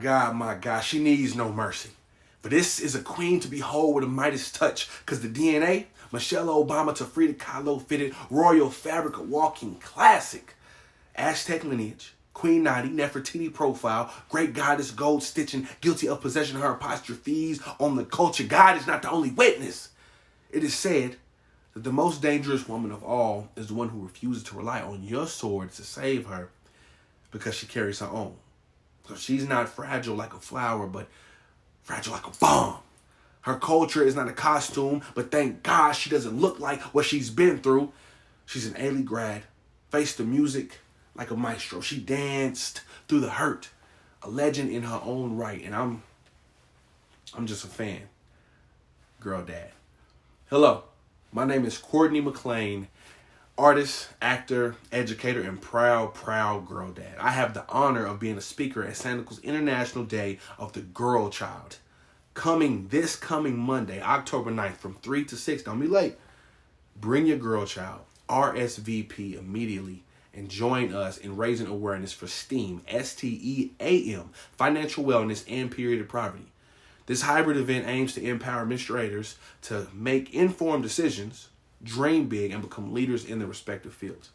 my God, she needs no mercy. For this is a queen to behold with a Midas touch, because the DNA, Michelle Obama to Frida Kahlo fitted royal fabric, a walking classic. Aztec lineage, Queen Nadi, Nefertiti profile, great goddess, gold stitching, guilty of possession of her apostrophes on the culture. God is not the only witness. It is said that the most dangerous woman of all is the one who refuses to rely on your sword to save her because she carries her own. So she's not fragile like a flower, but fragile like a bomb. Her culture is not a costume, but thank God she doesn't look like what she's been through. She's an A. grad, faced the music like a maestro. She danced through the hurt, a legend in her own right, and I'm just a fan. Girl dad. Hello, my name is Courtney McLean, artist, actor, educator, and proud girl dad. I have the honor of being a speaker at Sanicle's International Day of the Girl Child. This coming Monday, October 9th, from 3 to 6. Don't be late. Bring your girl child, RSVP immediately, and join us in raising awareness for STEAM, STEAM, financial wellness, and period poverty. This hybrid event aims to empower administrators to make informed decisions, dream big, and become leaders in their respective fields.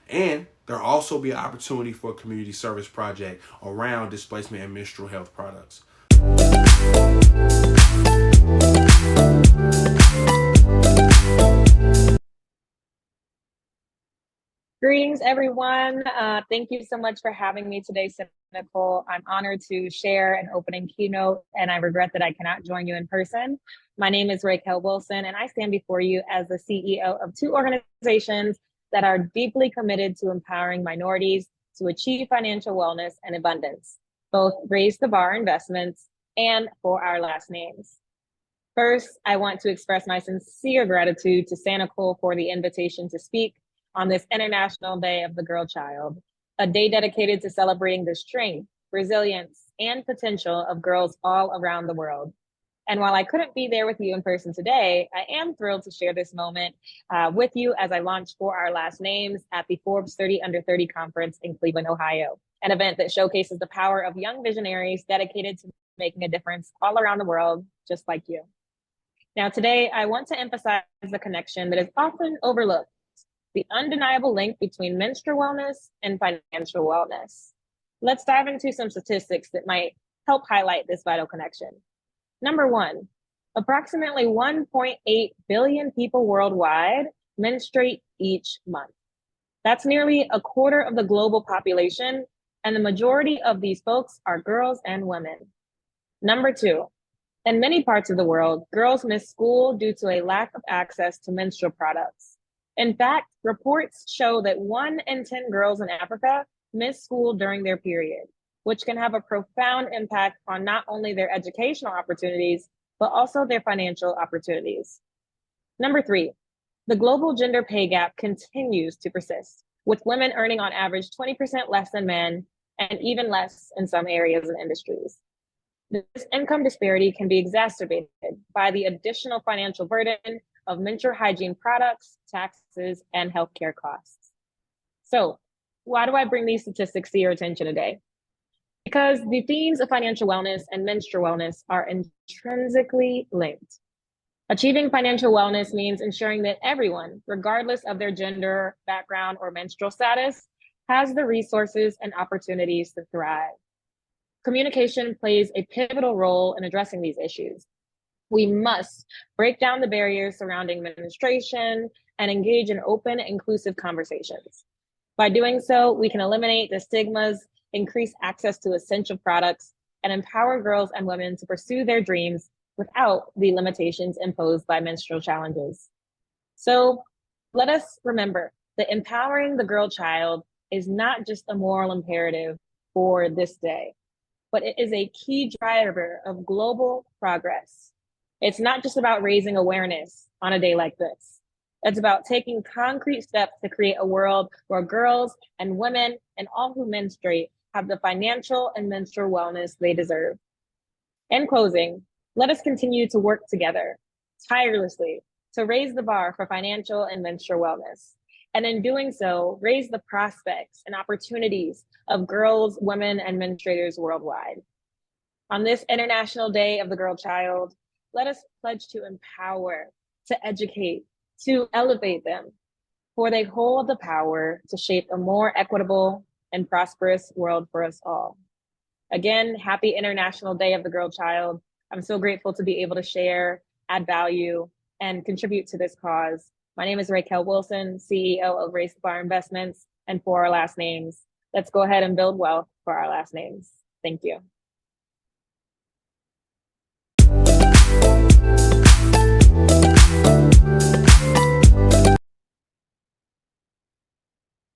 And there'll also be an opportunity for a community service project around displacement and menstrual health products. Greetings, everyone. Thank you so much for having me today, Sanicle. I'm honored to share an opening keynote, and I regret that I cannot join you in person. My name is Raquel Wilson, and I stand before you as the CEO of two organizations that are deeply committed to empowering minorities to achieve financial wellness and abundance, both Raise the Bar Investments and For Our Last Names. First, I want to express my sincere gratitude to Sanicle for the invitation to speak on this International Day of the Girl Child, a day dedicated to celebrating the strength, resilience, and potential of girls all around the world. And while I couldn't be there with you in person today, I am thrilled to share this moment with you as I launch For Our Last Names at the Forbes 30 Under 30 conference in Cleveland, Ohio, an event that showcases the power of young visionaries dedicated to making a difference all around the world, just like you. Now, today, I want to emphasize the connection that is often overlooked, the undeniable link between menstrual wellness and financial wellness. Let's dive into some statistics that might help highlight this vital connection. Number one, approximately 1.8 billion people worldwide menstruate each month. That's nearly a quarter of the global population, and the majority of these folks are girls and women. Number two, in many parts of the world, girls miss school due to a lack of access to menstrual products. In fact, reports show that 1 in 10 girls in Africa miss school during their period, which can have a profound impact on not only their educational opportunities, but also their financial opportunities. Number three, the global gender pay gap continues to persist, with women earning on average 20% less than men, and even less in some areas and industries. This income disparity can be exacerbated by the additional financial burden of menstrual hygiene products, taxes, and healthcare costs. So, why do I bring these statistics to your attention today? Because the themes of financial wellness and menstrual wellness are intrinsically linked. Achieving financial wellness means ensuring that everyone, regardless of their gender, background, or menstrual status, has the resources and opportunities to thrive. Communication plays a pivotal role in addressing these issues. We must break down the barriers surrounding menstruation and engage in open, inclusive conversations. By doing so, we can eliminate the stigmas, increase access to essential products, and empower girls and women to pursue their dreams without the limitations imposed by menstrual challenges. So let us remember that empowering the girl child is not just a moral imperative for this day, but it is a key driver of global progress. It's not just about raising awareness on a day like this. It's about taking concrete steps to create a world where girls and women and all who menstruate have the financial and menstrual wellness they deserve. In closing, let us continue to work together tirelessly to raise the bar for financial and menstrual wellness. And in doing so, raise the prospects and opportunities of girls, women, and menstruators worldwide. On this International Day of the Girl Child, let us pledge to empower, to educate, to elevate them, for they hold the power to shape a more equitable and prosperous world for us all. Again, happy International Day of the Girl Child. I'm so grateful to be able to share, add value, and contribute to this cause. My name is Raquel Wilson, CEO of Race Bar Investments, and for our last names, let's go ahead and build wealth for our last names. Thank you.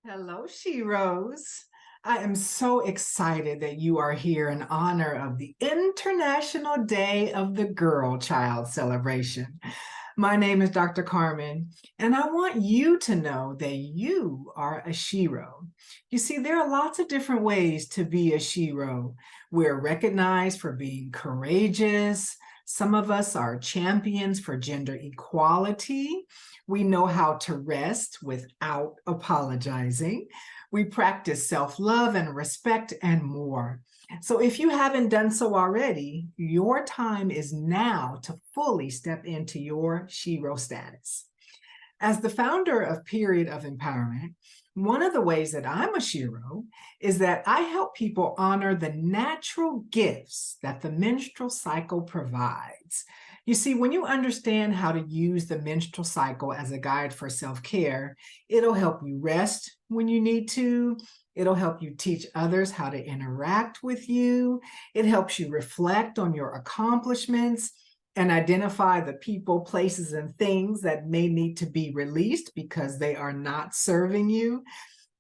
Hello, Sheroes. I am so excited that you are here in honor of the International Day of the Girl Child celebration. My name is Dr. Carmen, and I want you to know that you are a Shero. You see, there are lots of different ways to be a Shero. We're recognized for being courageous. Some of us are champions for gender equality. We know how to rest without apologizing. We practice self-love and respect and more. So if you haven't done so already, your time is now to fully step into your Shero status. As the founder of Period of Empowerment, one of the ways that I'm a Shero is that I help people honor the natural gifts that the menstrual cycle provides. You see, when you understand how to use the menstrual cycle as a guide for self-care, it'll help you rest when you need to. It'll help you teach others how to interact with you. It helps you reflect on your accomplishments and identify the people, places, and things that may need to be released because they are not serving you.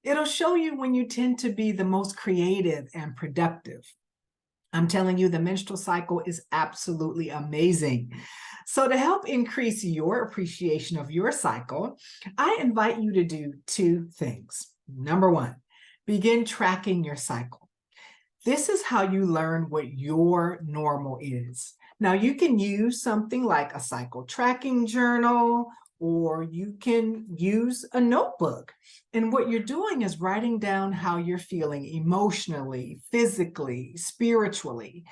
It'll show you when you tend to be the most creative and productive. I'm telling you, the menstrual cycle is absolutely amazing. So to help increase your appreciation of your cycle, I invite you to do two things. Number one, begin tracking your cycle. This is how you learn what your normal is. Now, you can use something like a cycle tracking journal, or you can use a notebook. And what you're doing is writing down how you're feeling emotionally, physically, spiritually.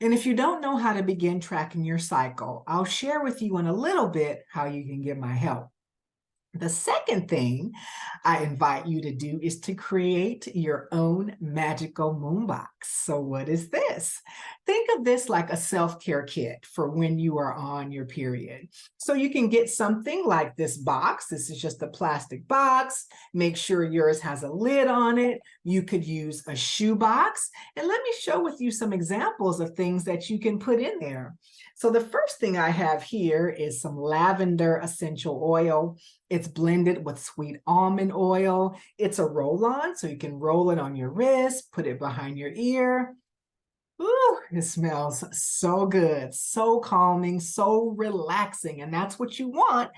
And if you don't know how to begin tracking your cycle, I'll share with you in a little bit how you can get my help. The second thing I invite you to do is to create your own magical moonbox. So what is this? Think of this like a self-care kit for when you are on your period. So you can get something like this box. This is just a plastic box. Make sure yours has a lid on it. You could use a shoe box. And let me show with you some examples of things that you can put in there. So the first thing I have here is some lavender essential oil. It's blended with sweet almond oil. It's a roll-on, so you can roll it on your wrist, put it behind your ear. Ooh, it smells so good, so calming, so relaxing, and that's what you want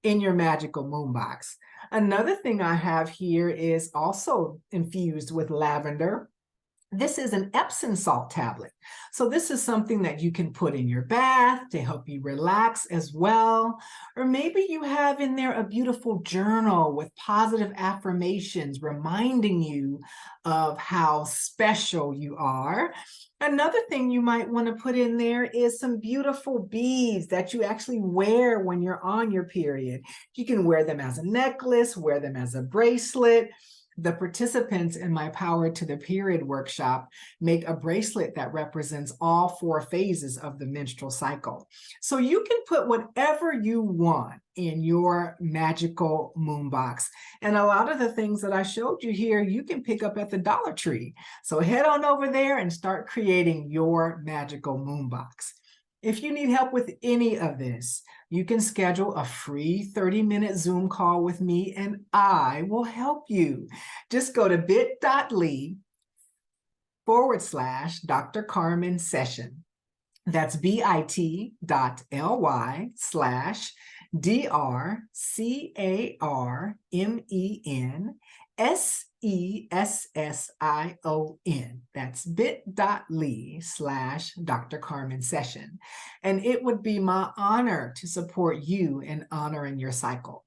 in your magical moon box. Another thing I have here is also infused with lavender. This is an Epsom salt tablet. So this is something that you can put in your bath to help you relax as well. Or maybe you have in there a beautiful journal with positive affirmations reminding you of how special you are. Another thing you might want to put in there is some beautiful beads that you actually wear when you're on your period. You can wear them as a necklace, wear them as a bracelet. The participants in my Power to the Period workshop make a bracelet that represents all 4 phases of the menstrual cycle. So you can put whatever you want in your magical moon box. And a lot of the things that I showed you here, you can pick up at the Dollar Tree. So head on over there and start creating your magical moon box. If you need help with any of this, you can schedule a free 30-minute Zoom call with me and I will help you. Just go to bit.ly/Dr. Carmen session. That's bit.ly/DrCarmenSession. That's bit.ly/Dr. Carmen session. And it would be my honor to support you in honoring your cycle.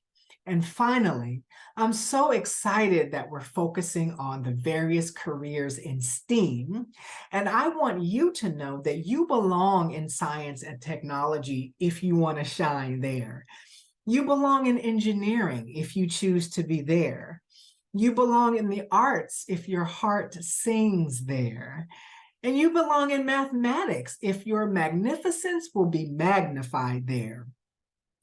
And finally, I'm so excited that we're focusing on the various careers in STEAM. And I want you to know that you belong in science and technology if you want to shine there. You belong in engineering if you choose to be there. You belong in the arts if your heart sings there. And you belong in mathematics if your magnificence will be magnified there.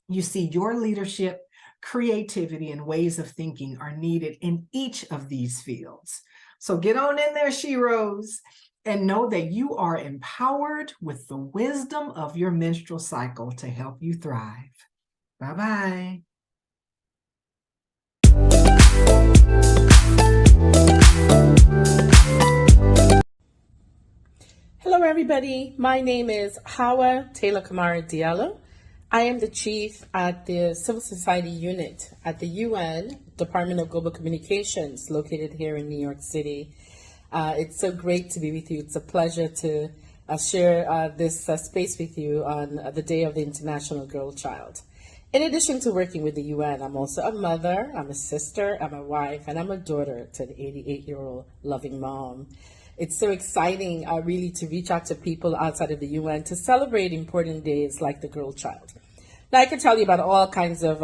You see, your leadership, creativity, and ways of thinking are needed in each of these fields. So get on in there, Sheroes, and know that you are empowered with the wisdom of your menstrual cycle to help you thrive. Bye-bye. Hello, everybody. My name is Hawa Taylor Kamara Diallo. I am the chief at the Civil Society Unit at the UN Department of Global Communications, located here in New York City. It's so great to be with you. It's a pleasure to share this space with you on the Day of the International Girl Child. In addition to working with the UN, I'm also a mother, I'm a sister, I'm a wife, and I'm a daughter to an 88-year-old loving mom. It's so exciting really to reach out to people outside of the UN to celebrate important days like the Girl Child. Now, I can tell you about all kinds of,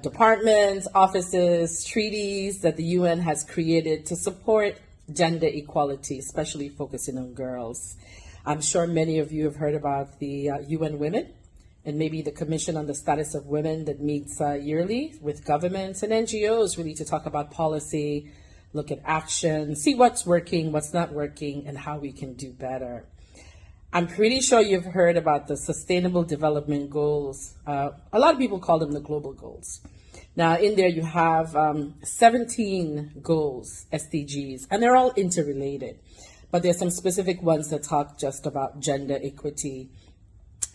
departments, offices, treaties that the UN has created to support gender equality, especially focusing on girls. I'm sure many of you have heard about the UN Women, and maybe the Commission on the Status of Women that meets yearly with governments and NGOs really to talk about policy, look at action, see what's working, what's not working, and how we can do better. I'm pretty sure you've heard about the Sustainable Development Goals. A lot of people call them the global goals. Now, in there you have 17 goals, SDGs, and they're all interrelated. But there's some specific ones that talk just about gender equity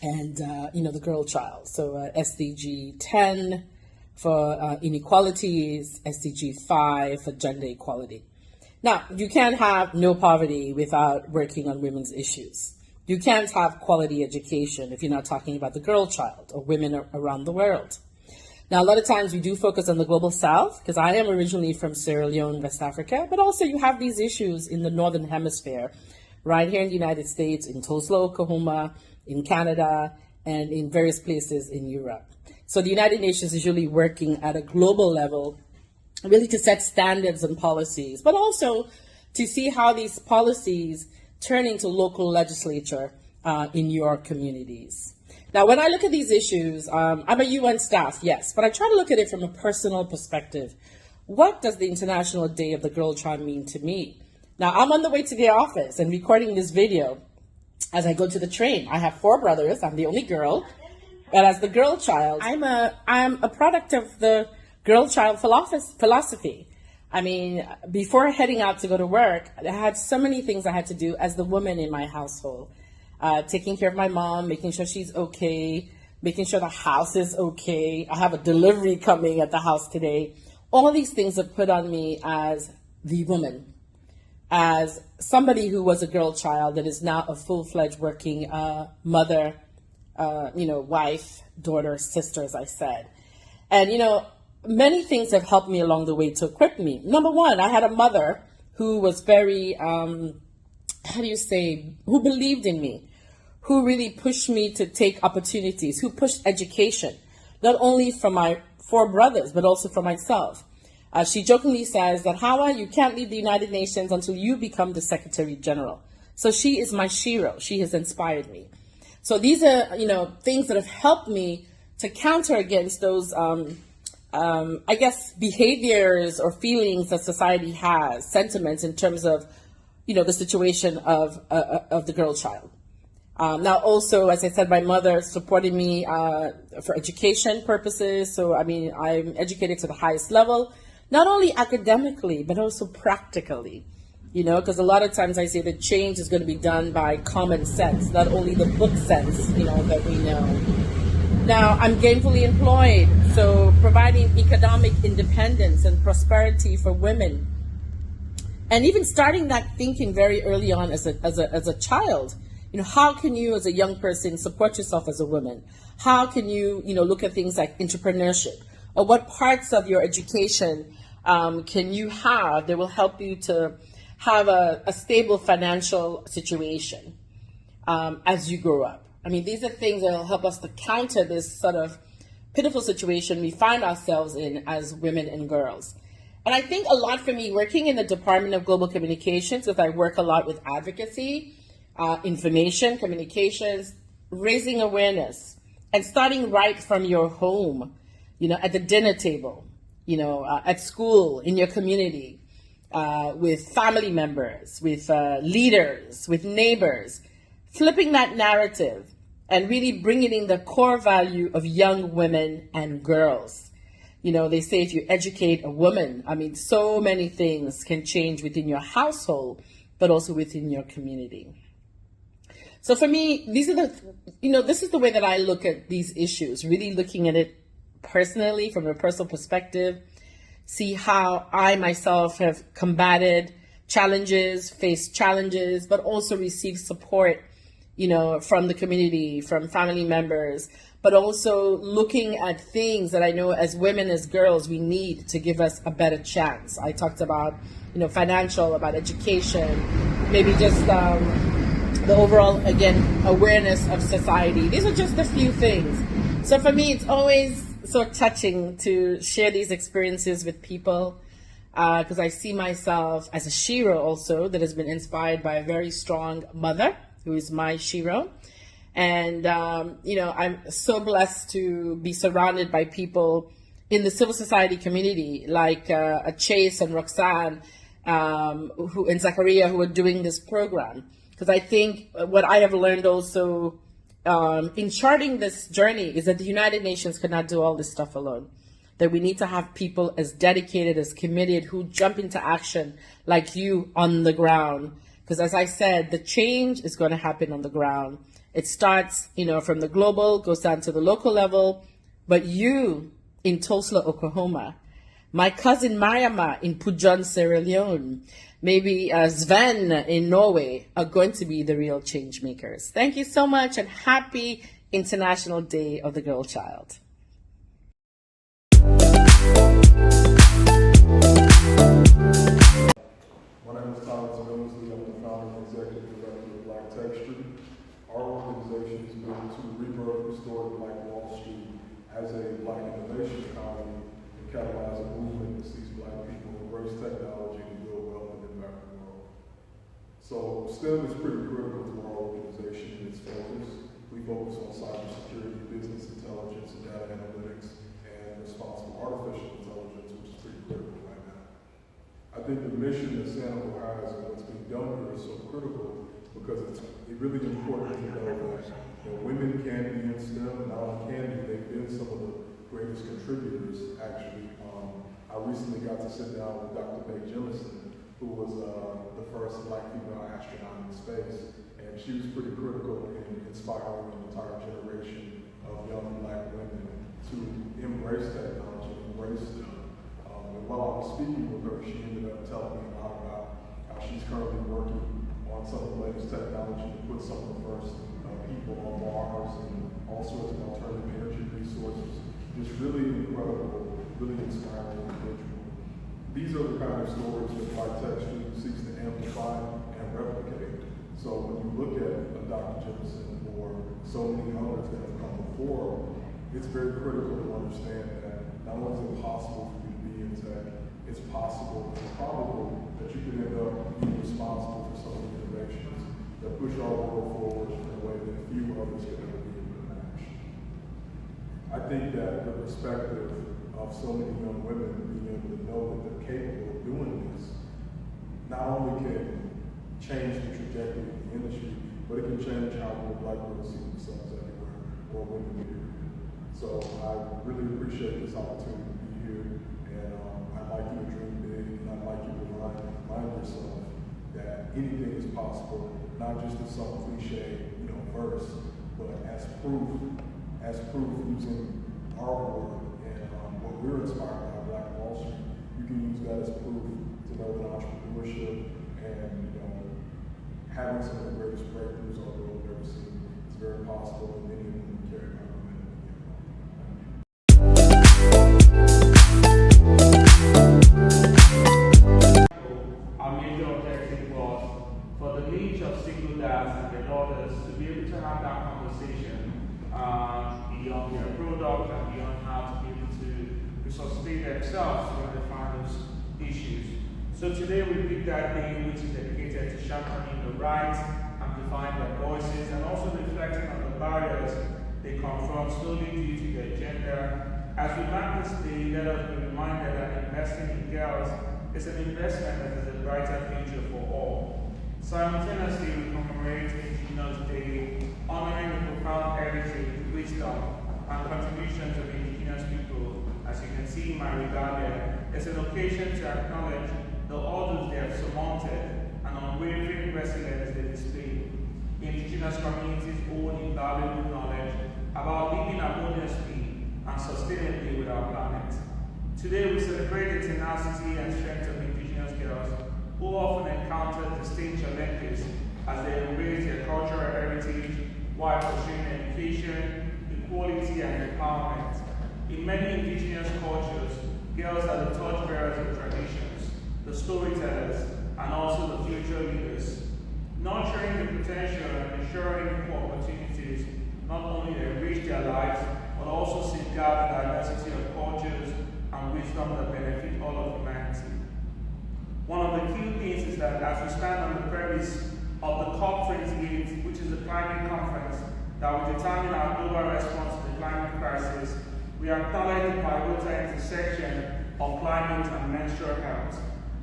and, the girl child. So SDG 10 for inequalities, SDG 5 for gender equality. Now, you can't have no poverty without working on women's issues. You can't have quality education if you're not talking about the girl child or women around the world. Now, a lot of times we do focus on the global south because I am originally from Sierra Leone, West Africa, but also you have these issues in the northern hemisphere, right here in the United States, in Tulsa, Oklahoma, in Canada, and in various places in Europe. So the United Nations is really working at a global level, really to set standards and policies, but also to see how these policies turn into local legislature in your communities. Now, when I look at these issues, I'm a UN staff, yes, but I try to look at it from a personal perspective. What does the International Day of the Girl Child mean to me? Now, I'm on the way to the office and recording this video as I go to the train. I have 4 brothers. I'm the only girl. But as the girl child, I'm a product of the girl child philosophy. I mean, before heading out to go to work, I had so many things I had to do as the woman in my household. Taking care of my mom, making sure she's okay, making sure the house is okay. I have a delivery coming at the house today. All of these things are put on me as the woman, as somebody who was a girl child that is now a full-fledged working mother, wife, daughter, sister, as I said. And, many things have helped me along the way to equip me. Number one, I had a mother who was very, who believed in me, who really pushed me to take opportunities, who pushed education, not only for my 4 brothers, but also for myself. She jokingly says that, Hawa, you can't leave the United Nations until you become the Secretary General. So she is my shero. She has inspired me. So these are, things that have helped me to counter against those, behaviors or feelings that society has, sentiments in terms of, the situation of the girl child. Now, also, as I said, my mother supported me for education purposes. So, I'm educated to the highest level, not only academically, but also practically. Because a lot of times I say that change is going to be done by common sense, not only the book sense, that we know. Now, I'm gainfully employed, so providing economic independence and prosperity for women. And even starting that thinking very early on as a child, how can you as a young person support yourself as a woman? How can you, look at things like entrepreneurship? or what parts of your education can you have that will help you to have a stable financial situation as you grow up. I mean, these are things that will help us to counter this sort of pitiful situation we find ourselves in as women and girls. And I think a lot for me, working in the Department of Global Communications, because I work a lot with advocacy, information, communications, raising awareness, and starting right from your home, at the dinner table, at school, in your community, with family members, with leaders, with neighbors, flipping that narrative and really bringing in the core value of young women and girls. They say if you educate a woman, so many things can change within your household, but also within your community. So for me, this is the way that I look at these issues, really looking at it personally from a personal perspective, see how I myself have combated challenges, faced challenges, but also received support, from the community, from family members, but also looking at things that I know as women, as girls, we need to give us a better chance. I talked about, financial, about education, maybe just the overall, again, awareness of society. These are just a few things. So for me, it's always so touching to share these experiences with people because I see myself as a shero also that has been inspired by a very strong mother who is my shero. And, I'm so blessed to be surrounded by people in the civil society community like Chase and Roxanne and Zachariah who are doing this program. Because I think what I have learned also in charting this journey is that the United Nations cannot do all this stuff alone. That we need to have people as dedicated, as committed, who jump into action like you on the ground. Because as I said, the change is going to happen on the ground. It starts, from the global, goes down to the local level. But you in Tulsa, Oklahoma, my cousin Mariama in Pujon, Sierra Leone, maybe Sven in Norway are going to be the real change makers. Thank you so much and happy International Day of the Girl Child. My name is Thomas Billingsley. I'm the founder and executive director of Black Tech Street. Our organization is built to rebirth, restore Black Wall Street as a Black innovation economy and catalyze a movement that sees Black people embrace technology to build wealth in the American world. So STEM is pretty critical to our organization and its focus. We focus on cybersecurity, business intelligence, and data analytics, and responsible artificial intelligence, which is pretty critical right now. I think the mission that Sanicle has and what's being done here is so critical because it's really important to know that women can be in STEM, not only can be, they've been some of the greatest contributors, actually. I recently got to sit down with Dr. Mae Jemison, who was the first Black female astronaut in space, and she was pretty critical in inspiring an entire generation of young Black women to embrace technology, embrace STEM. And while I was speaking with her, she ended up telling me a lot about how she's currently working on some of the latest technology to put some of the first people on Mars and all sorts of alternative energy resources. Just really incredible, really inspiring individual. These are the kind of stories that Black Tech Street seeks to amplify and replicate. So when you look at Dr. Jemison or so many others that have come before, it's very critical to understand that not only is it possible for you to be in tech, it's possible and probable that you could end up being responsible for some of the innovations that push our world forward in a way that few others could ever be able to match. I think that the perspective of so many young women being able to know that they're capable of doing this not only can change the trajectory of the industry, but it can change how Black girls see themselves everywhere, or women period. So I really appreciate this opportunity to be here, and I'd like you to dream big, and I'd like you to remind yourself that anything is possible, not just as some cliche, verse, but as proof using our work and what we're inspired by Black Wall Street. You can use that as proof to know that entrepreneurship and having some of the greatest breakthroughs our world has ever seen is very possible, and many of them carry our momentum. beyond their product and beyond how to be able to resuscitate themselves when they find those issues. So today we picked that day which is dedicated to championing the rights, amplifying their voices, and also reflecting on the barriers they confront slowly due to their gender. As we mark this day, let us be reminded that investing in girls is an investment that is a brighter future for all. Simultaneously, we commemorate Indigenous Day, honoring the profound heritage, wisdom, and contributions of Indigenous people. As you can see in my regalia, it's an occasion to acknowledge the odds they have surmounted and unwavering resilience they display. Indigenous communities hold invaluable knowledge about living harmoniously and sustainably with our planet. Today we celebrate the tenacity and strength of Indigenous girls who often encounter distinct challenges as they embrace their cultural heritage while pursuing education, equality, and empowerment. In many Indigenous cultures, girls are the torchbearers of traditions, the storytellers, and also the future leaders, nurturing the potential and ensuring equal opportunities not only to enrich their lives, but also safeguard the diversity of cultures and wisdom that benefit all of humanity. One of the key things is that as we stand on the premise of the COP28, which is the climate conference that will determine our global response to the climate crisis, we acknowledge the pivotal intersection of climate and menstrual health.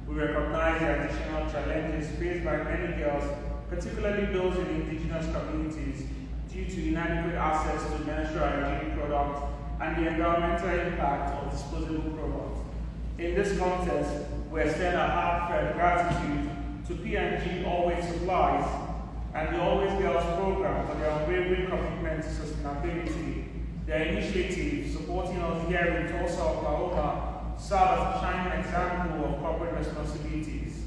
We recognize the additional challenges faced by many girls, particularly those in indigenous communities, due to inadequate access to menstrual hygiene products and the environmental impact of disposable products. In this context, we extend our heartfelt gratitude to P&G Always Supplies and the Always Girls program for their unwavering commitment to sustainability. Their initiative supporting us here in Tulsa, Oklahoma, serves as a shining example of corporate responsibilities.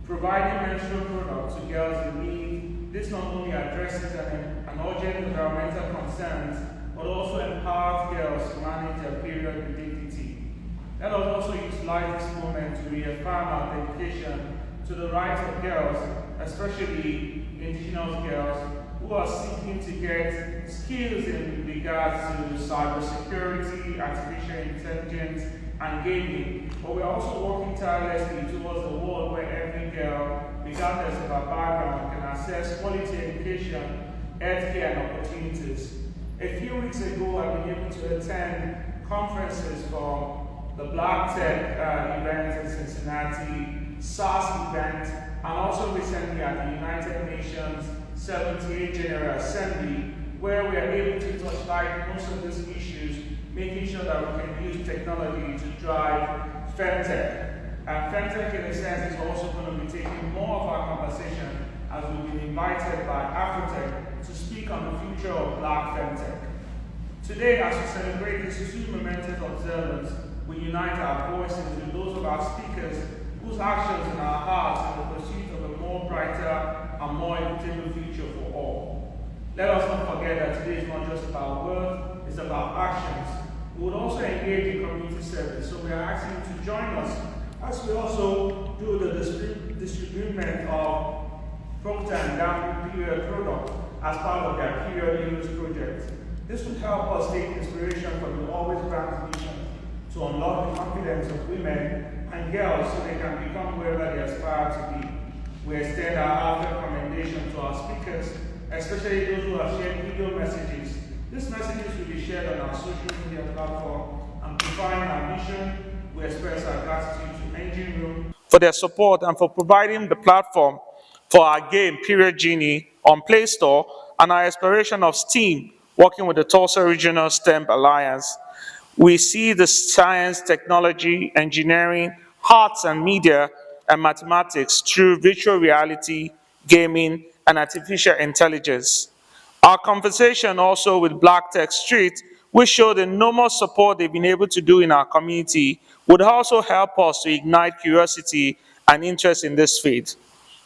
Providing menstrual products to girls in need, this not only addresses an urgent environmental concerns, but also empowers girls to manage their period with dignity. Let us also utilize this moment to reaffirm our dedication to the rights of girls, especially indigenous girls, who are seeking to get skills in regards to cybersecurity, artificial intelligence, and gaming. But we're also working tirelessly towards a world where every girl, regardless of her background, can access quality education, healthcare, and opportunities. A few weeks ago, I've been able to attend conferences for the Black Tech event in Cincinnati, SARS event, and also recently at the United Nations 78th General Assembly, where we are able to touch light most of these issues, making sure that we can use technology to drive femtech. And femtech, in a sense, is also going to be taking more of our conversation as we've been invited by Afrotech to speak on the future of Black femtech. Today, as we celebrate these two momentous observances, we unite our voices with those of our speakers whose actions in our hearts in the pursuit of a more brighter and more equitable future for all. Let us not forget that today is not just about words, it's about actions. We would also engage in community service, so we are asking you to join us as we also do the distribution of Procter & Gamble period product as part of their period use project. This would help us take inspiration from the Always Brand mission to unlock the confidence of women and girls so they can become wherever they aspire to be. We extend our heartfelt commendation to our speakers, especially those who have shared video messages. These messages will be shared on our social media platform, amplifying our mission. We express our gratitude to Engine Room for their support and for providing the platform for our game, Period Genie, on Play Store, and our aspiration of STEAM, working with the Tulsa Regional STEM Alliance. We see the science, technology, engineering, arts and media, and mathematics through virtual reality, gaming, and artificial intelligence. Our conversation also with Black Tech Street, which showed the enormous support they've been able to do in our community, would also help us to ignite curiosity and interest in this field.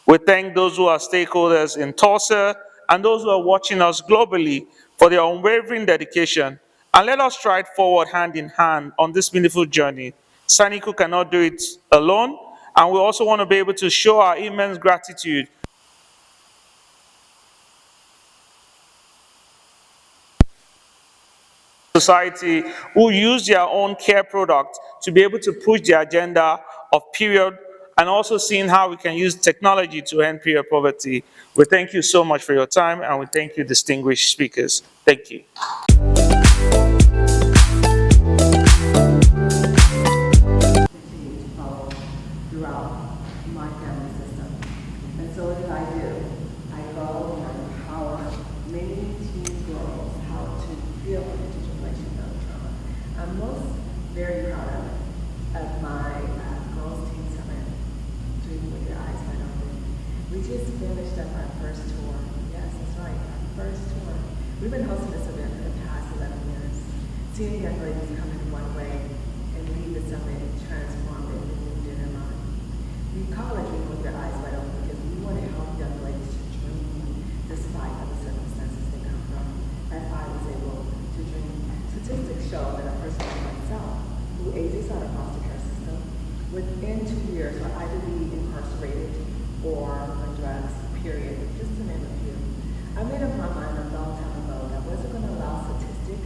We thank those who are stakeholders in Tulsa and those who are watching us globally for their unwavering dedication. And let us stride forward hand in hand on this meaningful journey. Sanicle cannot do it alone, and we also want to be able to show our immense gratitude society who use their own care product to be able to push the agenda of period, and also seeing how we can use technology to end period poverty. We thank you so much for your time, and we thank you, distinguished speakers. Thank you. Continue to follow throughout my family system. And so what I do? I go and I empower many teen girls how to deal with intergenerational trauma. I'm most very proud of my Girls Teen Summit, Dream with Your Eyes Wide Open. We just finished up our first tour. Yes, that's right, our first tour. We've been hosting this event for the past 11 years. Seeing young ladies come in one way and leave the summit transformed and renewed in their mind. We call it Dream with Your Eyes Wide Open because we want to help young ladies to dream despite the circumstances they come from, as I was able to dream. Statistics show that a person like myself, who ages out of foster care system, within 2 years will either be incarcerated or on drugs, period, just to name a few. I made up my mind a long time ago that I wasn't going to allow statistic,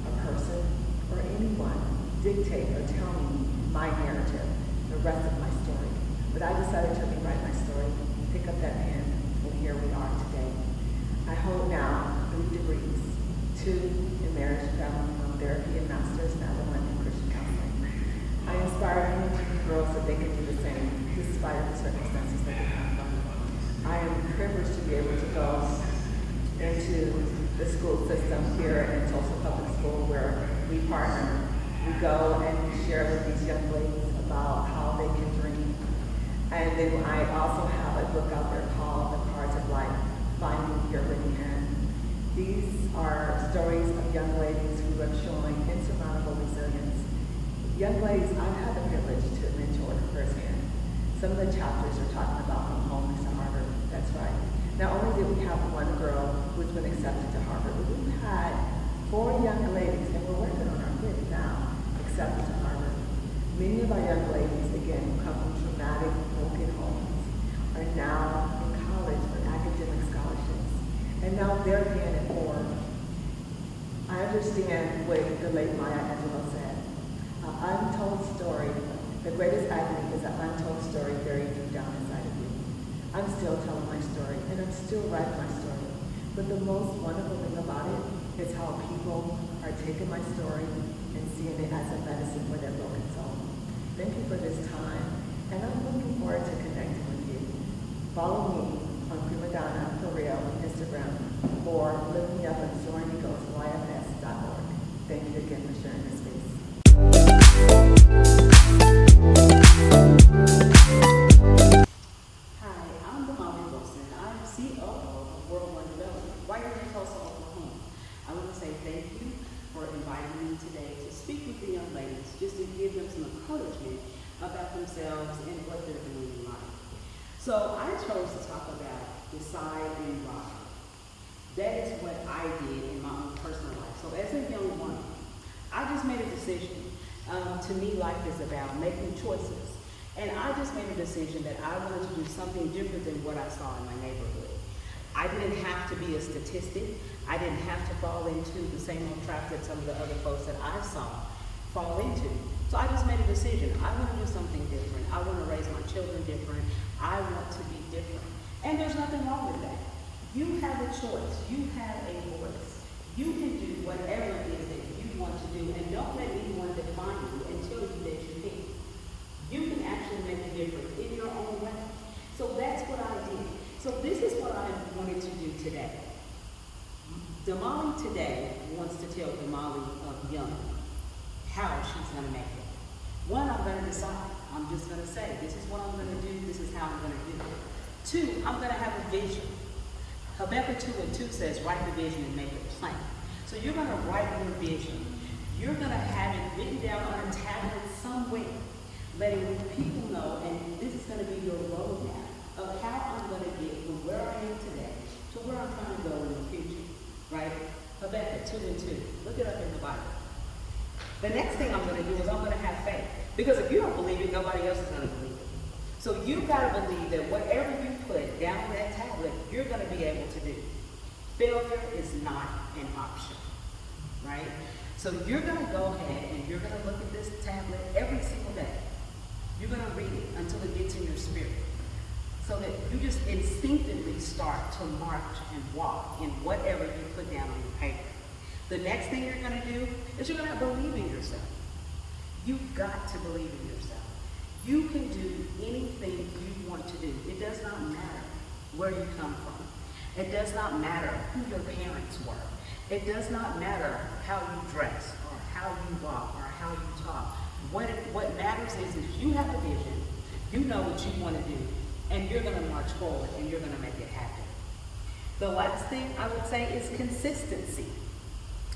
a person, or anyone dictate or tell me my narrative, the rest of my story. But I decided to rewrite my story, pick up that pen, and here we are today. I hold now 3 degrees, 2 in marriage, family, home therapy, and master's, and other one in Christian counseling. I inspire young girls that they can do the same, despite the circumstances that they come from. I am privileged to be able to go into the school system here in Tulsa Public School, where we partner. We go and we share with these young ladies about how they can dream. And then I also have a book out there called The Cards of Life, Finding Your Winning Hand. These are stories of young ladies who are showing insurmountable resilience. Young ladies I've had the privilege to mentor firsthand. Some of the chapters are talking about from home to Harvard. That's right. Not only did we have one girl who's been accepted to Harvard, but we've had 4 young ladies, and we're working on our 5th now, accepted to Harvard. Many of our young ladies, again, who come from traumatic, broken homes, are now in college with academic scholarships. And now they're being informed. I understand what the late Maya Angelou said. An untold story, the greatest agony is an untold story buried deep down inside of you. I'm still telling my story, and I'm still writing my story. But the most wonderful thing about it is how people are taking my story and seeing it as a medicine for their broken soul. Thank you for this time, and I'm looking forward to connecting with you. Follow me on Prima Donna for real Instagram, or look me up at soaringeaglesYFS.org. Thank you again for sharing this space. Hi, I'm Damali Wilson. I'm CEO of World One Development, right here in Tulsa, Oklahoma. I want to say thank you for inviting me today to speak with the young ladies, just to give them some encouragement about themselves and what they're doing in life. So I chose to talk about decide and rise. That is what I did in my own personal life. So as a young woman, I just made a decision. To me, life is about making choices. And I just made a decision that I wanted to do something different than what I saw in my neighborhood. I didn't have to be a statistic. I didn't have to fall into the same old trap that some of the other folks that I saw fall into. So I just made a decision. I want to do something different. I want to raise my children different. I want to be different. And there's nothing wrong with that. You have a choice. You have a voice. You can do whatever it is that you want to do, and don't let anyone define you and tell you that you can't. You can actually make a difference in your own way. So that's what I did. So this is what I wanted to do today. Damali today wants to tell Damali of Young how she's going to make it. One, I'm going to decide. I'm just going to say, this is what I'm going to do. This is how I'm going to do it. 2, I'm going to have a vision. Habakkuk 2:2 says, write the vision and make it plain. So you're going to write your vision. You're going to have it written down on a tablet somewhere, letting people know, and this is going to be your roadmap of how I'm going to get from where I am today to where I'm trying to go in the future, right? Habakkuk 2:2. Look it up in the Bible. The next thing I'm going to do is I'm going to have faith. Because if you don't believe it, nobody else is going to believe it. So you've got to believe that whatever you put down on that tablet, you're going to be able to do. Failure is not an option. right? So you're gonna go ahead and you're gonna look at this tablet every single day. You're gonna read it until it gets in your spirit. So that you just instinctively start to march and walk in whatever you put down on your paper. The next thing you're gonna do is you're gonna believe in yourself. You've got to believe in yourself. You can do anything you want to do. It does not matter where you come from. It does not matter who your parents were. It does not matter how you dress or how you walk or how you talk. What matters is you have a vision, you know what you want to do, and you're going to march forward and you're going to make it happen. The last thing I would say is consistency.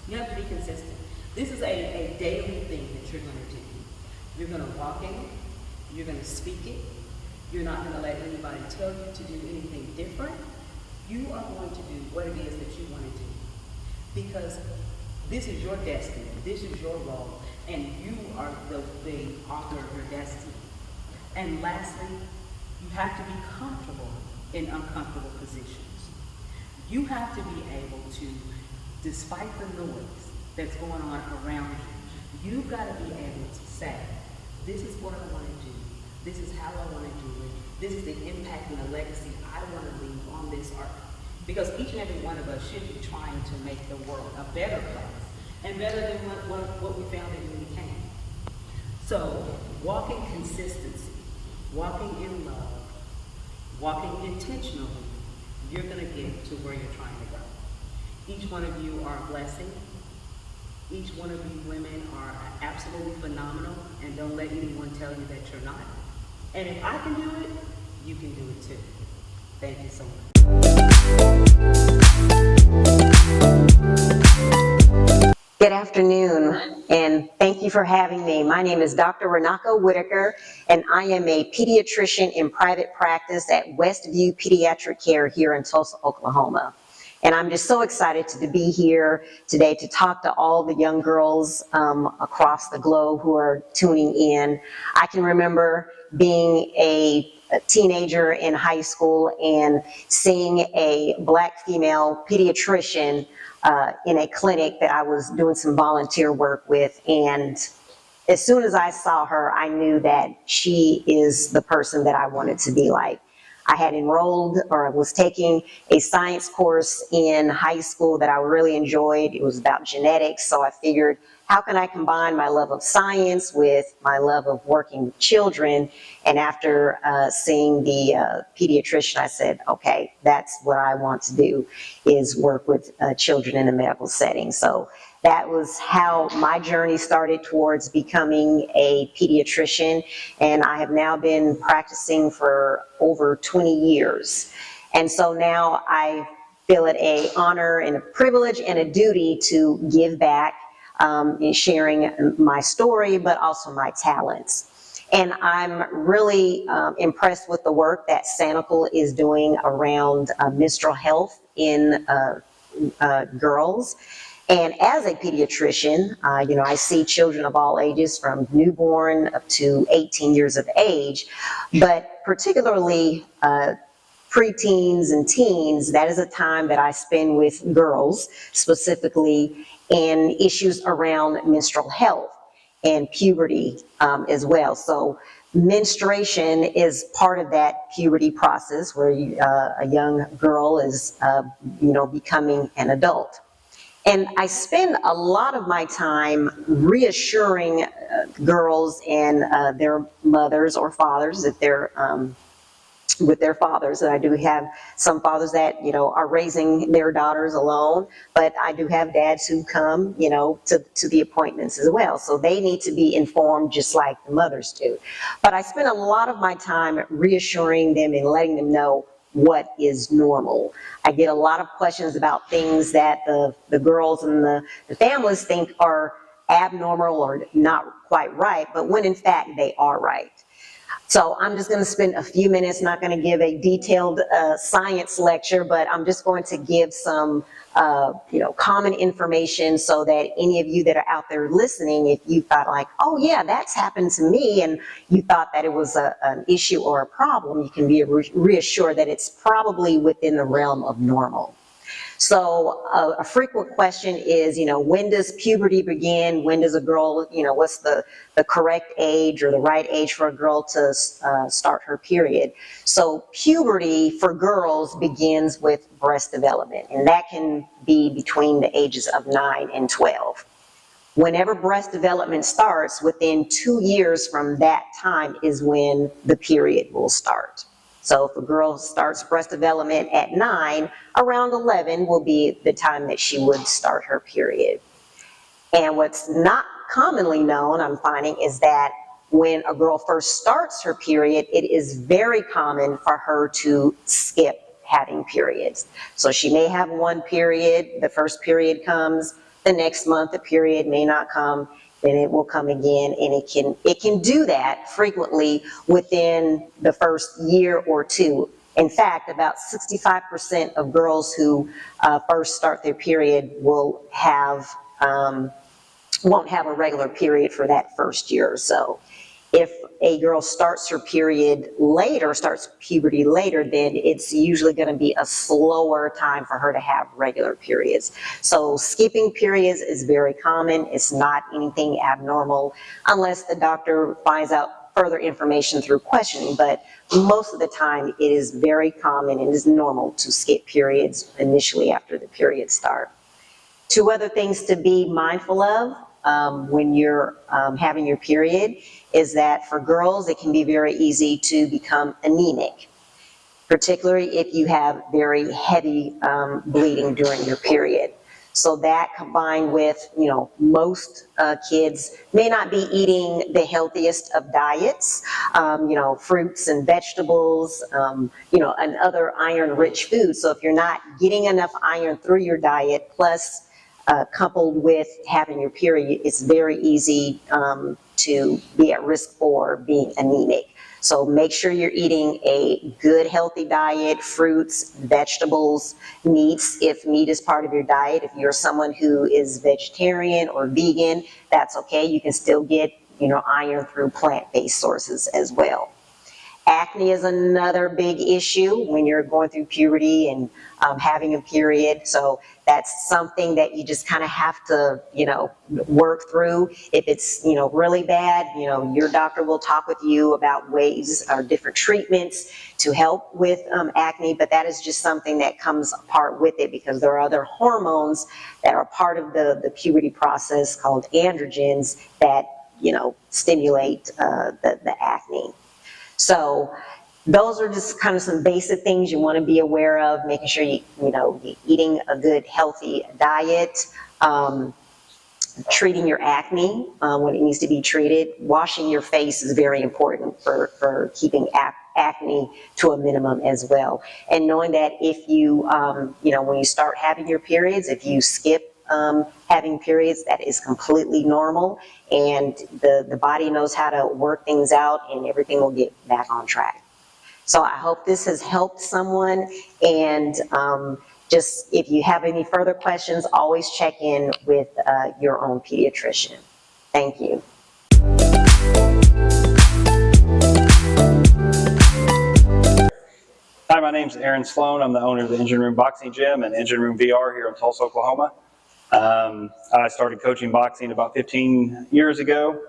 You have to be consistent. This is a daily thing that you're going to do. You're going to walk in it. You're going to speak it. You're not going to let anybody tell you to do anything different. You are going to do what it is that you want to do. Because this is your destiny. This is your role. And you are the author of your destiny. And lastly, you have to be comfortable in uncomfortable positions. You have to be able to, despite the noise that's going on around you, you've got to be able to say, this is what I want to do. This is how I want to do it. This is the impact and the legacy I want to leave on this earth. Because each and every one of us should be trying to make the world a better place and better than what we found it when we came. So, walking consistency, walking in love, walking intentionally, you're going to get to where you're trying to go. Each one of you are a blessing. Each one of you women are absolutely phenomenal, and don't let anyone tell you that you're not. And if I can do it, you can do it too. Thank you so much. Good afternoon, and thank you for having me. My name is Dr. Renaka Whitaker, and I am a pediatrician in private practice at Westview Pediatric Care here in Tulsa, Oklahoma. And I'm just so excited to be here today to talk to all the young girls across the globe who are tuning in. I can remember being a teenager in high school and seeing a Black female pediatrician in a clinic that I was doing some volunteer work with, and as soon as I saw her, I knew that she is the person that I wanted to be like. I had enrolled or was taking a science course in high school that I really enjoyed. It was about genetics, so I figured, how can I combine my love of science with my love of working with children? And after seeing the pediatrician, I said, okay, that's what I want to do, is work with children in a medical setting. So that was how my journey started towards becoming a pediatrician, and I have now been practicing for over 20 years. And so now I feel it an honor and a privilege and a duty to give back in sharing my story, but also my talents. And I'm really impressed with the work that Sanicle is doing around menstrual health in girls. And as a pediatrician, I see children of all ages from newborn up to 18 years of age, but particularly preteens and teens, that is a time that I spend with girls specifically, and issues around menstrual health and puberty as well. So menstruation is part of that puberty process where a young girl is, becoming an adult. And I spend a lot of my time reassuring girls and their mothers or fathers if they're with their fathers. And I do have some fathers that, are raising their daughters alone, but I do have dads who come, to the appointments as well. So they need to be informed just like the mothers do. But I spend a lot of my time reassuring them and letting them know what is normal. I get a lot of questions about things that the girls and the families think are abnormal or not quite right, but when in fact they are right. So I'm just going to spend a few minutes, not going to give a detailed science lecture, but I'm just going to give some common information so that any of you that are out there listening, if you thought like, oh yeah, that's happened to me, and you thought that it was an issue or a problem, you can be reassured that it's probably within the realm of normal. So a frequent question is, when does puberty begin? When does a girl, what's the correct age or the right age for a girl to start her period? So puberty for girls begins with breast development, and that can be between the ages of 9 and 12. Whenever breast development starts, within 2 years from that time is when the period will start. So if a girl starts breast development at 9, around 11 will be the time that she would start her period. And what's not commonly known, I'm finding, is that when a girl first starts her period, it is very common for her to skip having periods. So she may have one period, the first period comes, the next month the period may not come, then it will come again, and it can do that frequently within the first year or two. In fact, about 65% of girls who first start their period will have won't have a regular period for that first year or so. If a girl starts her period later, starts puberty later, then it's usually going to be a slower time for her to have regular periods. So skipping periods is very common. It's not anything abnormal unless the doctor finds out further information through questioning, but most of the time it is very common and is normal to skip periods initially after the periods start. 2 other things to be mindful of when you're having your period is that for girls, it can be very easy to become anemic, particularly if you have very heavy bleeding during your period. So that combined with, most kids may not be eating the healthiest of diets, fruits and vegetables, and other iron-rich foods. So if you're not getting enough iron through your diet, plus coupled with having your period, it's very easy to be at risk for being anemic. So make sure you're eating a good healthy diet, fruits, vegetables, meats, if meat is part of your diet. If you're someone who is vegetarian or vegan, that's okay. You can still get, iron through plant-based sources as well. Acne is another big issue when you're going through puberty and having a period. So that's something that you just kind of have to, work through. If it's, really bad, your doctor will talk with you about ways or different treatments to help with acne, but that is just something that comes apart with it because there are other hormones that are part of the puberty process called androgens that, stimulate the acne. So those are just kind of some basic things you want to be aware of, making sure you're eating a good, healthy diet, treating your acne when it needs to be treated. Washing your face is very important for keeping acne to a minimum as well. And knowing that if you, when you start having your periods, if you skip having periods, that is completely normal, and the body knows how to work things out and everything will get back on track. So I hope this has helped someone, and just if you have any further questions, always check in with your own pediatrician. Thank you. Hi, my name is Aaron Sloan. I'm the owner of the Engine Room Boxing Gym and Engine Room VR here in Tulsa, Oklahoma. I started coaching boxing about 15 years ago.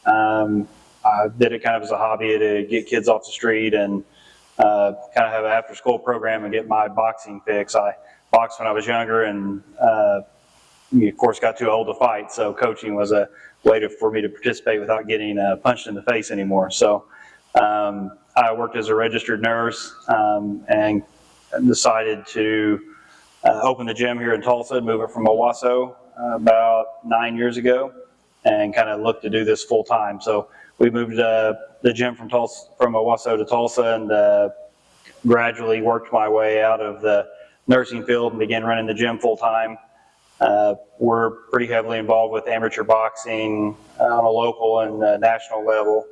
I did it kind of as a hobby to get kids off the street and kind of have an after-school program and get my boxing fix. I boxed when I was younger and, of course, got too old to fight, so coaching was a way for me to participate without getting punched in the face anymore. So I worked as a registered nurse and decided to open the gym here in Tulsa and move it from Owasso about 9 years ago, and kind of looked to do this full time. So we moved the gym from Owasso to Tulsa, and gradually worked my way out of the nursing field and began running the gym full time. We're pretty heavily involved with amateur boxing on a local and national level.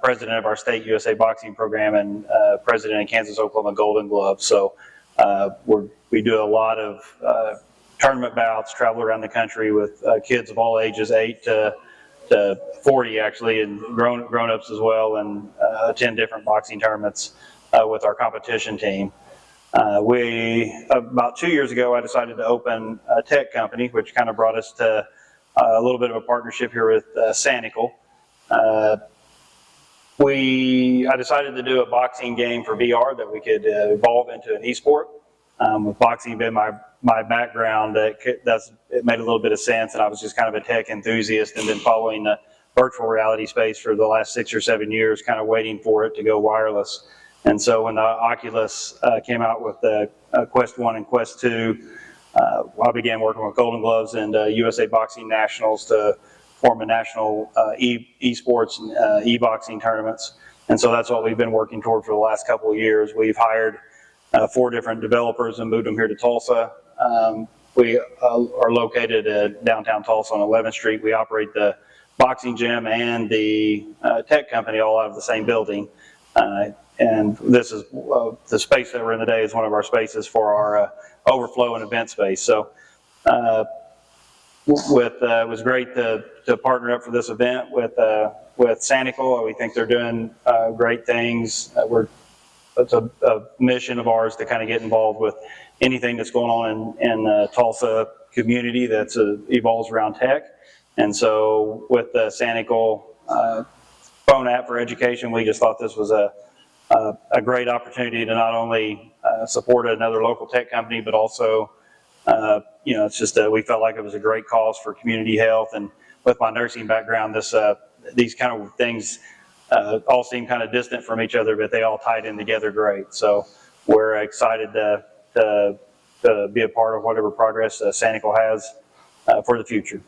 President of our state USA boxing program and president of Kansas Oklahoma Golden Glove. So we do a lot of tournament bouts, travel around the country with kids of all ages, 8 to 40 actually, and grown-ups as well, and attend different boxing tournaments with our competition team. About 2 years ago, I decided to open a tech company, which kind of brought us to a little bit of a partnership here with Sanicle. I decided to do a boxing game for VR that we could evolve into an esport. With boxing being my background, it made a little bit of sense, and I was just kind of a tech enthusiast and been following the virtual reality space for the last 6 or 7 years, kind of waiting for it to go wireless. And so when the Oculus came out with the Quest 1 and Quest 2, I began working with Golden Gloves and USA Boxing Nationals to form a national esports and e-boxing tournaments. And so that's what we've been working toward for the last couple of years. We've hired 4 different developers and moved them here to Tulsa. We are located at downtown Tulsa on 11th Street. We operate the boxing gym and the tech company all out of the same building. And this is the space that we're in today is one of our spaces for our overflow and event space. So it was great to partner up for this event with Sanicle. We think they're doing great things. It's a mission of ours to kind of get involved with anything that's going on in the Tulsa community that evolves around tech. And so with the Sanicle phone app for education, we just thought this was a great opportunity to not only support another local tech company, but also, it's just we felt like it was a great cause for community health. And with my nursing background, these kind of things all seem kind of distant from each other, but they all tied in together great. So we're excited to be a part of whatever progress Sanicle has for the future.